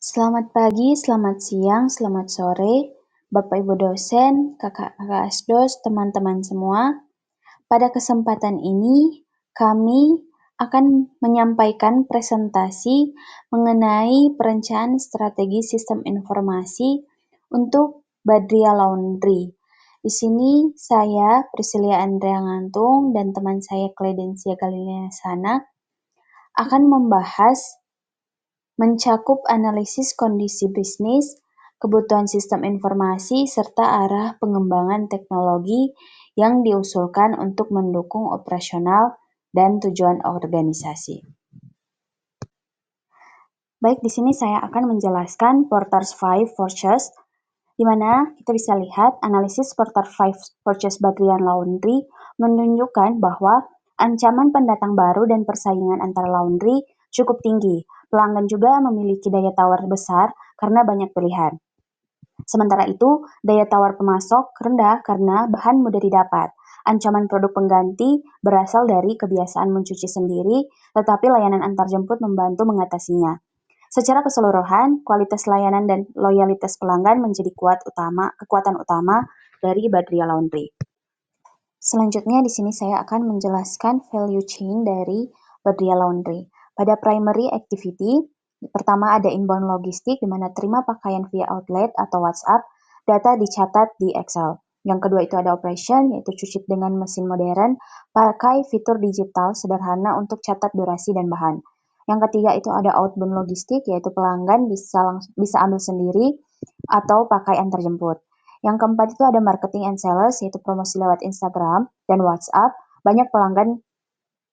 Selamat pagi, selamat siang, selamat sore, Bapak Ibu dosen, kakak-kakak asdos, teman-teman semua. Pada kesempatan ini, kami akan menyampaikan presentasi mengenai perencanaan strategi sistem informasi untuk Badria Laundry. Di sini saya, Priscilia Andrea Ngantung, dan teman saya Kledensia Galilea Sana akan membahas mencakup analisis kondisi bisnis, kebutuhan sistem informasi, serta arah pengembangan teknologi yang diusulkan untuk mendukung operasional dan tujuan organisasi. Baik, di sini saya akan menjelaskan Porter's Five Forces, di mana kita bisa lihat analisis Porter Five Forces Badrian Laundry menunjukkan bahwa ancaman pendatang baru dan persaingan antar laundry cukup tinggi. Pelanggan juga memiliki daya tawar besar karena banyak pilihan. Sementara itu, daya tawar pemasok rendah karena bahan mudah didapat. Ancaman produk pengganti berasal dari kebiasaan mencuci sendiri, tetapi layanan antarjemput membantu mengatasinya. Secara keseluruhan, kualitas layanan dan loyalitas pelanggan menjadi kekuatan utama dari Badria Laundry. Selanjutnya di sini saya akan menjelaskan value chain dari Badria Laundry. Pada primary activity, pertama ada inbound logistik di mana terima pakaian via outlet atau WhatsApp, data dicatat di Excel. Yang kedua itu ada operation, yaitu cuci dengan mesin modern, pakai fitur digital sederhana untuk catat durasi dan bahan. Yang ketiga itu ada outbound logistik, yaitu pelanggan bisa ambil sendiri atau pakai antarjemput. Yang keempat itu ada marketing and sales, yaitu promosi lewat Instagram dan WhatsApp, banyak pelanggan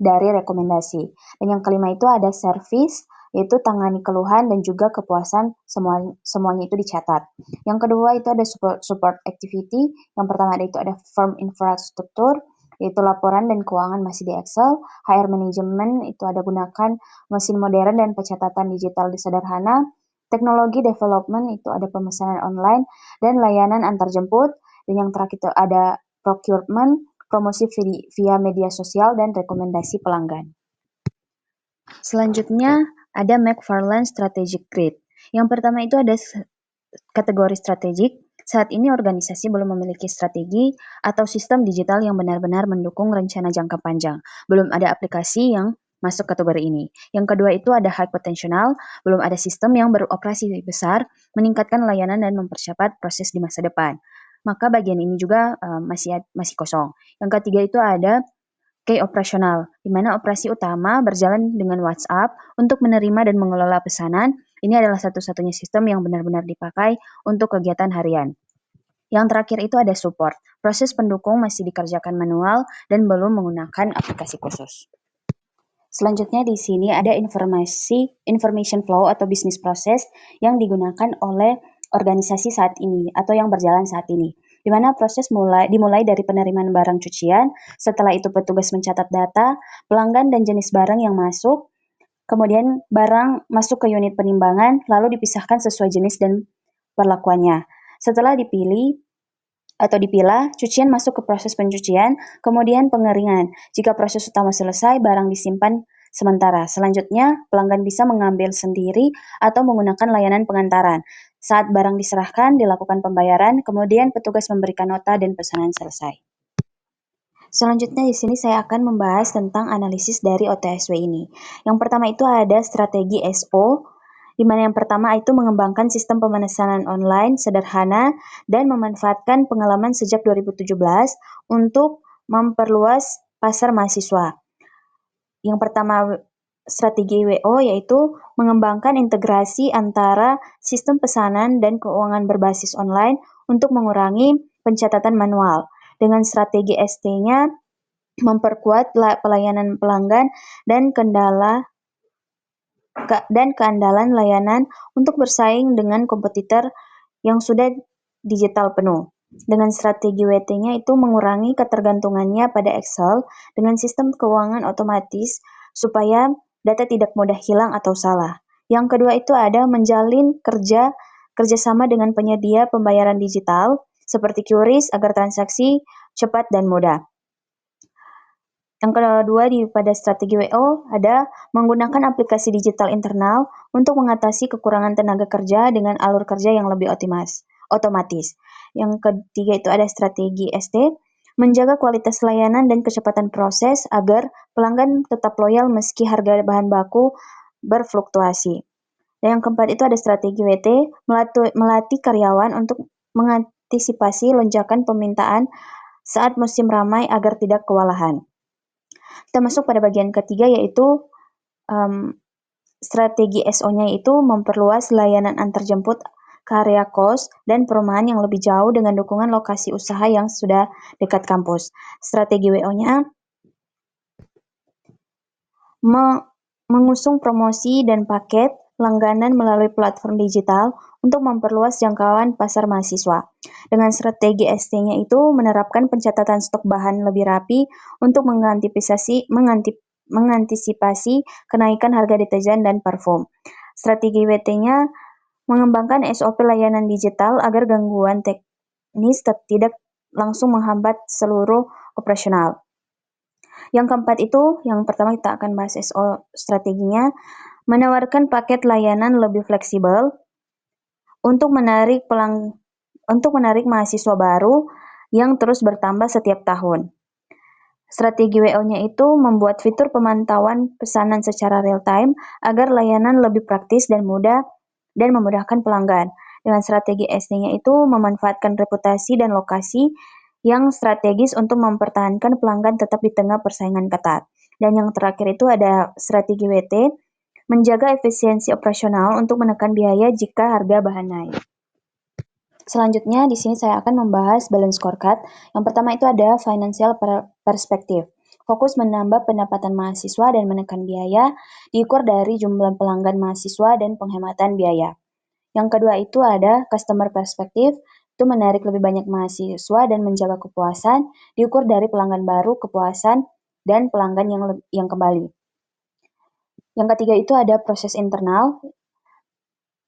dari rekomendasi. Dan yang kelima itu ada service, yaitu tangani keluhan dan juga kepuasan semuanya itu dicatat. Yang kedua itu ada support activity, yang pertama itu ada firm infrastruktur, yaitu laporan dan keuangan masih di Excel, HR management itu ada gunakan mesin modern dan pencatatan digital di sederhana, teknologi development itu ada pemesanan online dan layanan antarjemput, dan yang terakhir itu ada procurement, promosi via media sosial dan rekomendasi pelanggan. Selanjutnya ada McFarland Strategic Grid. Yang pertama itu ada kategori strategik. Saat ini organisasi belum memiliki strategi atau sistem digital yang benar-benar mendukung rencana jangka panjang. Belum ada aplikasi yang masuk kategori ini. Yang kedua itu ada high potential, belum ada sistem yang beroperasi besar, meningkatkan layanan dan mempercepat proses di masa depan. Maka bagian ini juga masih kosong. Yang ketiga itu ada key operasional, di mana operasi utama berjalan dengan WhatsApp untuk menerima dan mengelola pesanan. Ini adalah satu-satunya sistem yang benar-benar dipakai untuk kegiatan harian. Yang terakhir itu ada support. Proses pendukung masih dikerjakan manual dan belum menggunakan aplikasi khusus. Selanjutnya di sini ada information flow atau business process yang digunakan oleh organisasi saat ini atau yang berjalan saat ini. Di mana proses dimulai dari penerimaan barang cucian, setelah itu petugas mencatat data, pelanggan dan jenis barang yang masuk, kemudian barang masuk ke unit penimbangan, lalu dipisahkan sesuai jenis dan perlakuannya. Setelah dipilah, cucian masuk ke proses pencucian, kemudian pengeringan. Jika proses utama selesai, barang disimpan sementara. Selanjutnya, pelanggan bisa mengambil sendiri atau menggunakan layanan pengantaran. Saat barang diserahkan, dilakukan pembayaran, kemudian petugas memberikan nota dan pesanan selesai. Selanjutnya di sini saya akan membahas tentang analisis dari OTSW ini. Yang pertama itu ada strategi SO, di mana yang pertama itu mengembangkan sistem pemesanan online sederhana dan memanfaatkan pengalaman sejak 2017 untuk memperluas pasar mahasiswa. Yang pertama strategi WO yaitu mengembangkan integrasi antara sistem pesanan dan keuangan berbasis online untuk mengurangi pencatatan manual. Dengan strategi ST-nya memperkuat pelayanan pelanggan dan keandalan layanan untuk bersaing dengan kompetitor yang sudah digital penuh. Dengan strategi WT-nya itu mengurangi ketergantungannya pada Excel dengan sistem keuangan otomatis supaya data tidak mudah hilang atau salah. Yang kedua itu ada menjalin kerjasama dengan penyedia pembayaran digital seperti QRIS agar transaksi cepat dan mudah. Yang kedua pada strategi WO ada menggunakan aplikasi digital internal untuk mengatasi kekurangan tenaga kerja dengan alur kerja yang lebih otomatis. Yang ketiga itu ada strategi ST, menjaga kualitas layanan dan kecepatan proses agar pelanggan tetap loyal meski harga bahan baku berfluktuasi. Dan yang keempat itu ada strategi WT, melatih karyawan untuk mengantisipasi lonjakan permintaan saat musim ramai agar tidak kewalahan. Kita masuk pada bagian ketiga yaitu strategi SO-nya itu memperluas layanan antarjemput ke area kos dan perumahan yang lebih jauh dengan dukungan lokasi usaha yang sudah dekat kampus. Strategi WO-nya mengusung promosi dan paket langganan melalui platform digital untuk memperluas jangkauan pasar mahasiswa. Dengan strategi ST-nya itu menerapkan pencatatan stok bahan lebih rapi untuk mengantisipasi kenaikan harga deterjen dan parfum. Strategi WT-nya mengembangkan SOP layanan digital agar gangguan teknis tidak langsung menghambat seluruh operasional. Yang keempat itu, yang pertama kita akan bahas SO strateginya, menawarkan paket layanan lebih fleksibel untuk menarik mahasiswa baru yang terus bertambah setiap tahun. Strategi WO-nya itu membuat fitur pemantauan pesanan secara real time agar layanan lebih praktis dan mudah dan memudahkan pelanggan. Dengan strategi ST-nya itu memanfaatkan reputasi dan lokasi yang strategis untuk mempertahankan pelanggan tetap di tengah persaingan ketat. Dan yang terakhir itu ada strategi WT, menjaga efisiensi operasional untuk menekan biaya jika harga bahan naik. Selanjutnya, di sini saya akan membahas balance scorecard. Yang pertama itu ada financial perspective. Fokus menambah pendapatan mahasiswa dan menekan biaya, diukur dari jumlah pelanggan mahasiswa dan penghematan biaya. Yang kedua itu ada customer perspective, itu menarik lebih banyak mahasiswa dan menjaga kepuasan, diukur dari pelanggan baru, kepuasan, dan pelanggan yang kembali. Yang ketiga itu ada proses internal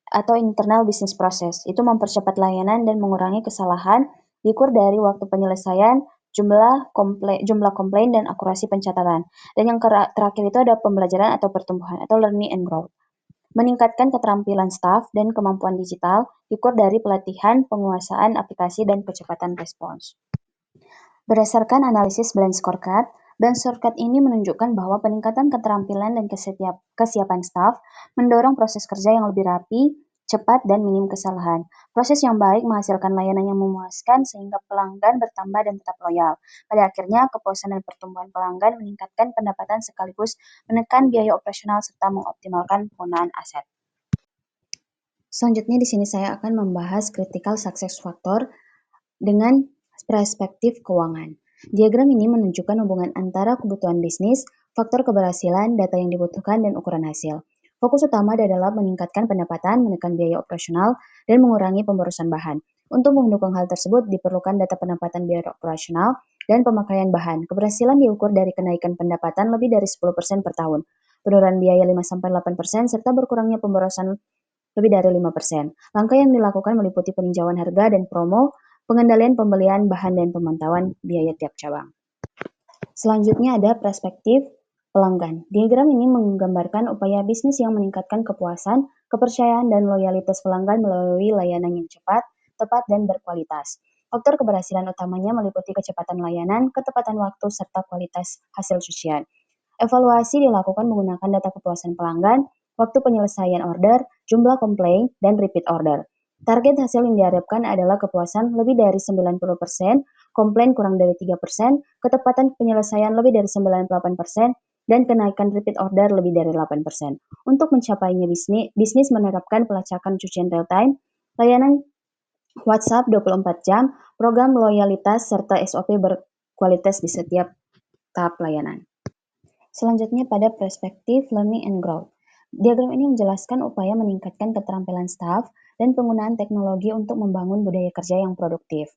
atau internal business process, itu mempercepat layanan dan mengurangi kesalahan, diukur dari waktu penyelesaian, jumlah komplain dan akurasi pencatatan. Dan yang terakhir itu ada pembelajaran atau pertumbuhan atau learning and growth. Meningkatkan keterampilan staf dan kemampuan digital, diukur dari pelatihan, penguasaan aplikasi, dan kecepatan respons. Berdasarkan analisis balance scorecard ini menunjukkan bahwa peningkatan keterampilan dan kesiapan staf mendorong proses kerja yang lebih rapi, cepat, dan minim kesalahan. Proses yang baik menghasilkan layanan yang memuaskan sehingga pelanggan bertambah dan tetap loyal. Pada akhirnya, kepuasan dan pertumbuhan pelanggan meningkatkan pendapatan sekaligus menekan biaya operasional serta mengoptimalkan penggunaan aset. Selanjutnya di sini saya akan membahas critical success factor dengan perspektif keuangan. Diagram ini menunjukkan hubungan antara kebutuhan bisnis, faktor keberhasilan, data yang dibutuhkan, dan ukuran hasil. Fokus utama adalah meningkatkan pendapatan, menekan biaya operasional, dan mengurangi pemborosan bahan. Untuk mendukung hal tersebut, diperlukan data pendapatan biaya operasional dan pemakaian bahan. Keberhasilan diukur dari kenaikan pendapatan lebih dari 10% per tahun, penurunan biaya 5-8%, serta berkurangnya pemborosan lebih dari 5%. Langkah yang dilakukan meliputi peninjauan harga dan promo, pengendalian pembelian bahan dan pemantauan biaya tiap cabang. Selanjutnya ada perspektif pelanggan. Diagram ini menggambarkan upaya bisnis yang meningkatkan kepuasan, kepercayaan, dan loyalitas pelanggan melalui layanan yang cepat, tepat, dan berkualitas. Faktor keberhasilan utamanya meliputi kecepatan layanan, ketepatan waktu, serta kualitas hasil cucian. Evaluasi dilakukan menggunakan data kepuasan pelanggan, waktu penyelesaian order, jumlah komplain, dan repeat order. Target hasil yang diharapkan adalah kepuasan lebih dari 90%, komplain kurang dari 3%, ketepatan penyelesaian lebih dari 98%, dan kenaikan repeat order lebih dari 8%. Untuk mencapainya bisnis menerapkan pelacakan cucian real time, layanan WhatsApp 24 jam, program loyalitas, serta SOP berkualitas di setiap tahap layanan. Selanjutnya pada perspektif learning and growth. Diagram ini menjelaskan upaya meningkatkan keterampilan staf dan penggunaan teknologi untuk membangun budaya kerja yang produktif.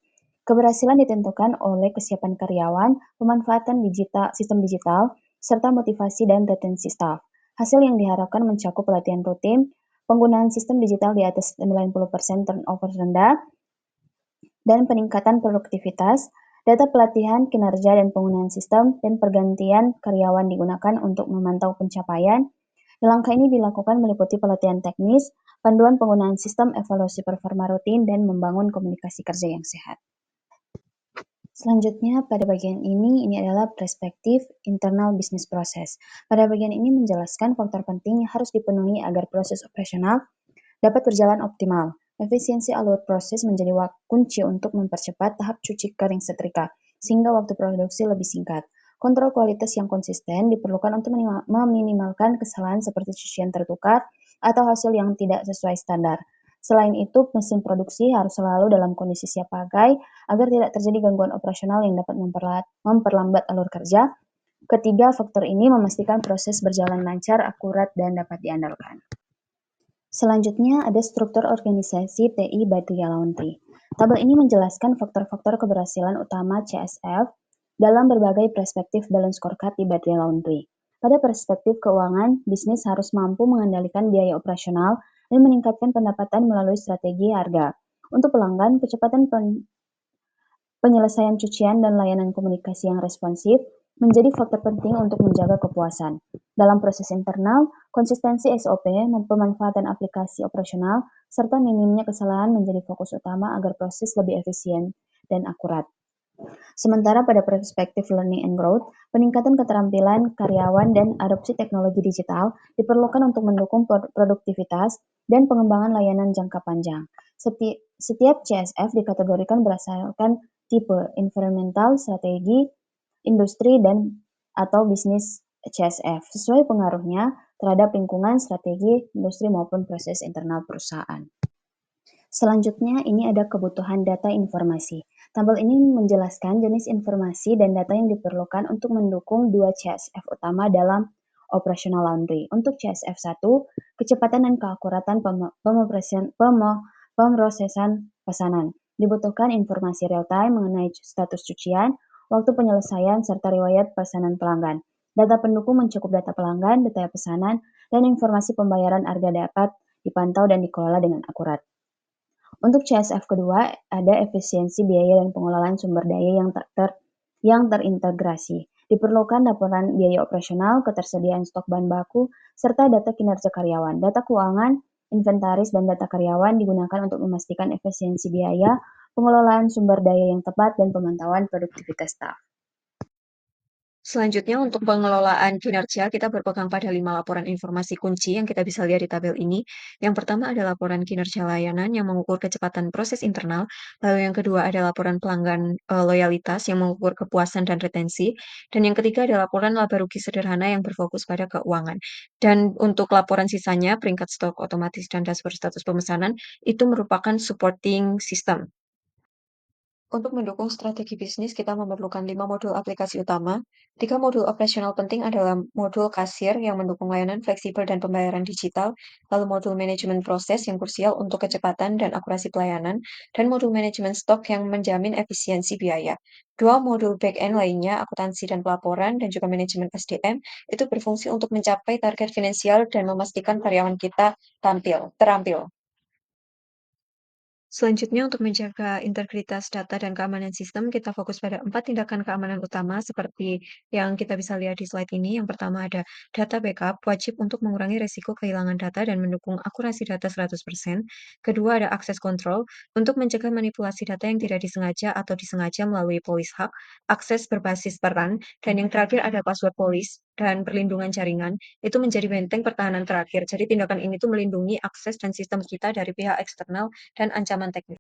Keberhasilan ditentukan oleh kesiapan karyawan, pemanfaatan sistem digital, serta motivasi dan retensi staf. Hasil yang diharapkan mencakup pelatihan rutin, penggunaan sistem digital di atas 90% turnover rendah, dan peningkatan produktivitas, Data pelatihan, kinerja, dan penggunaan sistem, dan pergantian karyawan digunakan untuk memantau pencapaian. Langkah ini dilakukan meliputi pelatihan teknis, panduan penggunaan sistem, evaluasi performa rutin, dan membangun komunikasi kerja yang sehat. Selanjutnya, pada bagian ini adalah perspektif internal bisnis proses. Pada bagian ini menjelaskan faktor penting yang harus dipenuhi agar proses operasional dapat berjalan optimal. Efisiensi alur proses menjadi kunci untuk mempercepat tahap cuci kering setrika, sehingga waktu produksi lebih singkat. Kontrol kualitas yang konsisten diperlukan untuk meminimalkan kesalahan seperti cucian tertukar atau hasil yang tidak sesuai standar. Selain itu, mesin produksi harus selalu dalam kondisi siap pakai agar tidak terjadi gangguan operasional yang dapat memperlambat alur kerja. Ketiga faktor ini memastikan proses berjalan lancar, akurat, dan dapat diandalkan. Selanjutnya ada struktur organisasi TI Badria Laundry. Tabel ini menjelaskan faktor-faktor keberhasilan utama CSF dalam berbagai perspektif balance scorecard di Badria Laundry. Pada perspektif keuangan, bisnis harus mampu mengendalikan biaya operasional dan meningkatkan pendapatan melalui strategi harga. Untuk pelanggan, kecepatan penyelesaian cucian dan layanan komunikasi yang responsif menjadi faktor penting untuk menjaga kepuasan. Dalam proses internal, konsistensi SOP, pemanfaatan aplikasi operasional, serta minimnya kesalahan menjadi fokus utama agar proses lebih efisien dan akurat. Sementara pada perspektif learning and growth, peningkatan keterampilan karyawan dan adopsi teknologi digital diperlukan untuk mendukung produktivitas dan pengembangan layanan jangka panjang. Setiap CSF dikategorikan berdasarkan tipe environmental, strategi, industri, dan atau bisnis CSF sesuai pengaruhnya terhadap lingkungan, strategi, industri maupun proses internal perusahaan. Selanjutnya, ini ada kebutuhan data informasi. Tabel ini menjelaskan jenis informasi dan data yang diperlukan untuk mendukung dua CSF utama dalam operational laundry. Untuk CSF 1, kecepatan dan keakuratan pemrosesan pesanan. Dibutuhkan informasi real-time mengenai status cucian, waktu penyelesaian, serta riwayat pesanan pelanggan. Data pendukung mencakup data pelanggan, data pesanan, dan informasi pembayaran harga dapat dipantau dan dikelola dengan akurat. Untuk CSF kedua, ada efisiensi biaya dan pengelolaan sumber daya yang terintegrasi. Diperlukan laporan biaya operasional, ketersediaan stok bahan baku, serta data kinerja karyawan. Data keuangan, inventaris, dan data karyawan digunakan untuk memastikan efisiensi biaya, pengelolaan sumber daya yang tepat, dan pemantauan produktivitas staf. Selanjutnya, untuk pengelolaan kinerja, kita berpegang pada 5 laporan informasi kunci yang kita bisa lihat di tabel ini. Yang pertama ada laporan kinerja layanan yang mengukur kecepatan proses internal. Lalu yang kedua ada laporan pelanggan loyalitas yang mengukur kepuasan dan retensi. Dan yang ketiga ada laporan laba rugi sederhana yang berfokus pada keuangan. Dan untuk laporan sisanya, peringkat stok otomatis dan dashboard status pemesanan, itu merupakan supporting system. Untuk mendukung strategi bisnis, kita memerlukan 5 modul aplikasi utama. 3 modul operasional penting adalah modul kasir yang mendukung layanan fleksibel dan pembayaran digital, lalu modul manajemen proses yang krusial untuk kecepatan dan akurasi pelayanan, dan modul manajemen stok yang menjamin efisiensi biaya. Dua modul back-end lainnya, akuntansi dan pelaporan, dan juga manajemen SDM, itu berfungsi untuk mencapai target finansial dan memastikan karyawan kita terampil. Selanjutnya, untuk menjaga integritas data dan keamanan sistem, kita fokus pada 4 tindakan keamanan utama seperti yang kita bisa lihat di slide ini. Yang pertama ada data backup, wajib untuk mengurangi risiko kehilangan data dan mendukung akurasi data 100%. Kedua ada akses control, untuk mencegah manipulasi data yang tidak disengaja atau disengaja melalui police hub, akses berbasis peran, dan yang terakhir ada password police dan perlindungan jaringan. Itu menjadi benteng pertahanan terakhir. Jadi tindakan ini tuh melindungi akses dan sistem kita dari pihak eksternal dan ancaman teknis.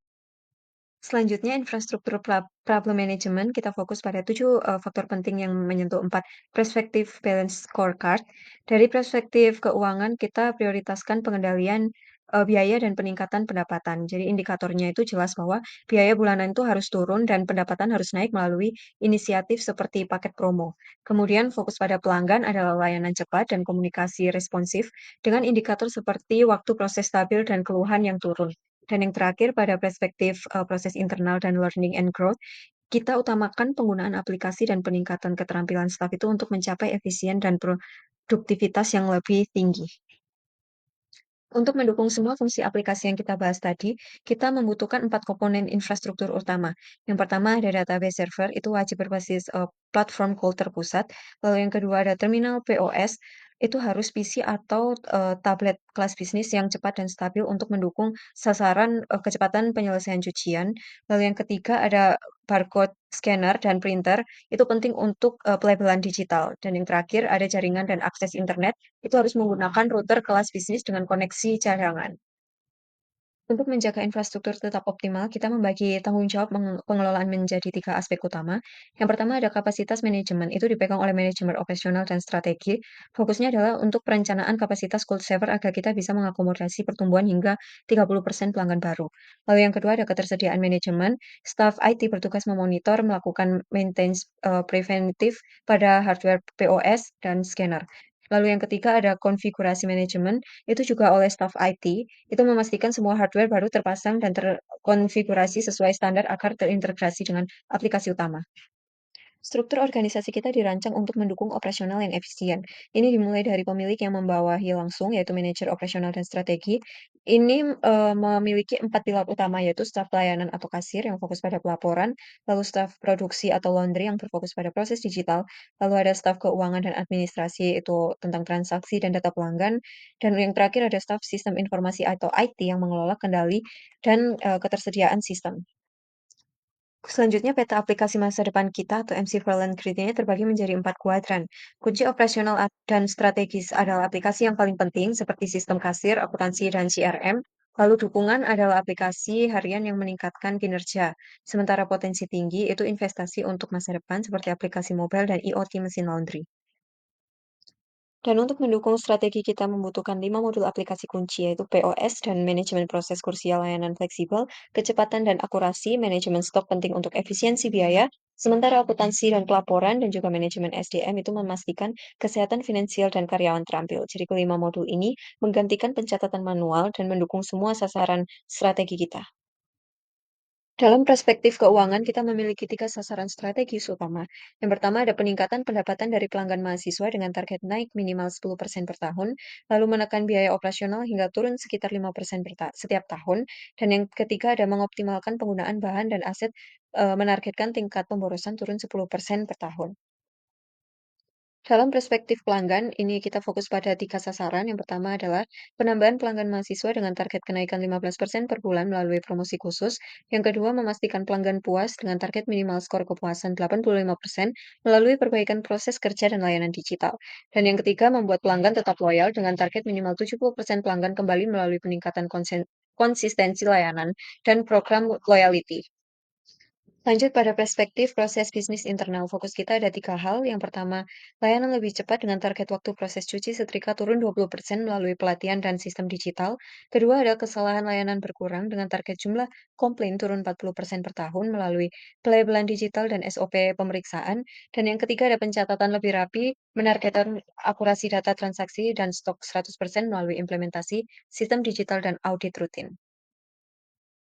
Selanjutnya, infrastruktur problem management, kita fokus pada 7 faktor penting yang menyentuh 4 perspektif balance scorecard. Dari perspektif keuangan, kita prioritaskan pengendalian biaya dan peningkatan pendapatan. Jadi indikatornya itu jelas bahwa biaya bulanan itu harus turun dan pendapatan harus naik melalui inisiatif seperti paket promo. Kemudian fokus pada pelanggan adalah layanan cepat dan komunikasi responsif dengan indikator seperti waktu proses stabil dan keluhan yang turun. Dan yang terakhir pada perspektif proses internal dan learning and growth, kita utamakan penggunaan aplikasi dan peningkatan keterampilan staf itu untuk mencapai efisien dan produktivitas yang lebih tinggi. Untuk mendukung semua fungsi aplikasi yang kita bahas tadi, kita membutuhkan 4 komponen infrastruktur utama. Yang pertama ada database server, itu wajib berbasis platform cloud terpusat. Lalu yang kedua ada terminal POS, itu harus PC atau tablet kelas bisnis yang cepat dan stabil untuk mendukung sasaran kecepatan penyelesaian cucian. Lalu yang ketiga ada barcode scanner dan printer, itu penting untuk pelabelan digital. Dan yang terakhir ada jaringan dan akses internet itu harus menggunakan router kelas bisnis dengan koneksi cadangan. Untuk menjaga infrastruktur tetap optimal, kita membagi tanggung jawab pengelolaan menjadi 3 aspek utama. Yang pertama ada kapasitas manajemen, itu dipegang oleh manajemen operasional dan strategi. Fokusnya adalah untuk perencanaan kapasitas cold server agar kita bisa mengakomodasi pertumbuhan hingga 30% pelanggan baru. Lalu yang kedua ada ketersediaan manajemen, staf IT bertugas memonitor, melakukan maintenance preventif pada hardware POS dan scanner. Lalu yang ketiga ada konfigurasi manajemen, itu juga oleh staf IT, itu memastikan semua hardware baru terpasang dan terkonfigurasi sesuai standar agar terintegrasi dengan aplikasi utama. Struktur organisasi kita dirancang untuk mendukung operasional yang efisien. Ini dimulai dari pemilik yang membawahi langsung, yaitu manajer operasional dan strategi. Ini memiliki 4 pilar utama, yaitu staf pelayanan atau kasir yang fokus pada pelaporan, lalu staf produksi atau laundry yang berfokus pada proses digital, lalu ada staf keuangan dan administrasi itu tentang transaksi dan data pelanggan, dan yang terakhir ada staf sistem informasi atau IT yang mengelola kendali dan ketersediaan sistem. Selanjutnya, peta aplikasi masa depan kita atau MC4 Grid ini terbagi menjadi 4 kuadran. Kunci operasional dan strategis adalah aplikasi yang paling penting seperti sistem kasir, akuntansi, dan CRM. Lalu dukungan adalah aplikasi harian yang meningkatkan kinerja. Sementara potensi tinggi itu investasi untuk masa depan seperti aplikasi mobile dan IoT mesin laundry. Dan untuk mendukung strategi kita membutuhkan 5 modul aplikasi kunci yaitu POS dan manajemen proses kursial layanan fleksibel, kecepatan dan akurasi, manajemen stok penting untuk efisiensi biaya, sementara akuntansi dan pelaporan dan juga manajemen SDM itu memastikan kesehatan finansial dan karyawan terampil. Jadi kelima modul ini menggantikan pencatatan manual dan mendukung semua sasaran strategi kita. Dalam perspektif keuangan, kita memiliki 3 sasaran strategis utama. Yang pertama ada peningkatan pendapatan dari pelanggan mahasiswa dengan target naik minimal 10% per tahun, lalu menekan biaya operasional hingga turun sekitar 5% setiap tahun. Dan yang ketiga ada mengoptimalkan penggunaan bahan dan aset, menargetkan tingkat pemborosan turun 10% per tahun. Dalam perspektif pelanggan, ini kita fokus pada 3 sasaran. Yang pertama adalah penambahan pelanggan mahasiswa dengan target kenaikan 15% per bulan melalui promosi khusus. Yang kedua, memastikan pelanggan puas dengan target minimal skor kepuasan 85% melalui perbaikan proses kerja dan layanan digital. Dan yang ketiga, membuat pelanggan tetap loyal dengan target minimal 70% pelanggan kembali melalui peningkatan konsistensi layanan dan program loyalty. Lanjut pada perspektif proses bisnis internal, fokus kita ada 3 hal. Yang pertama, layanan lebih cepat dengan target waktu proses cuci setrika turun 20% melalui pelatihan dan sistem digital. Kedua, ada kesalahan layanan berkurang dengan target jumlah komplain turun 40% per tahun melalui pelabelan digital dan SOP pemeriksaan. Dan yang ketiga, ada pencatatan lebih rapi, menargetkan akurasi data transaksi dan stok 100% melalui implementasi sistem digital dan audit rutin.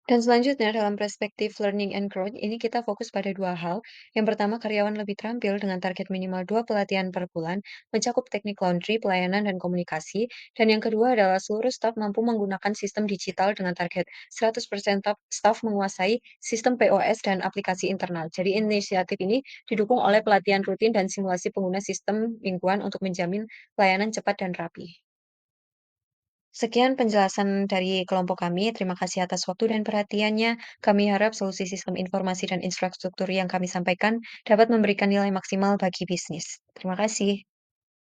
Dan selanjutnya dalam perspektif learning and growth, ini kita fokus pada 2 hal. Yang pertama, karyawan lebih terampil dengan target minimal 2 pelatihan per bulan, mencakup teknik laundry, pelayanan, dan komunikasi. Dan yang kedua adalah seluruh staf mampu menggunakan sistem digital dengan target 100% staf menguasai sistem POS dan aplikasi internal. Jadi inisiatif ini didukung oleh pelatihan rutin dan simulasi pengguna sistem mingguan untuk menjamin pelayanan cepat dan rapi. Sekian penjelasan dari kelompok kami. Terima kasih atas waktu dan perhatiannya. Kami harap solusi sistem informasi dan infrastruktur yang kami sampaikan dapat memberikan nilai maksimal bagi bisnis. Terima kasih.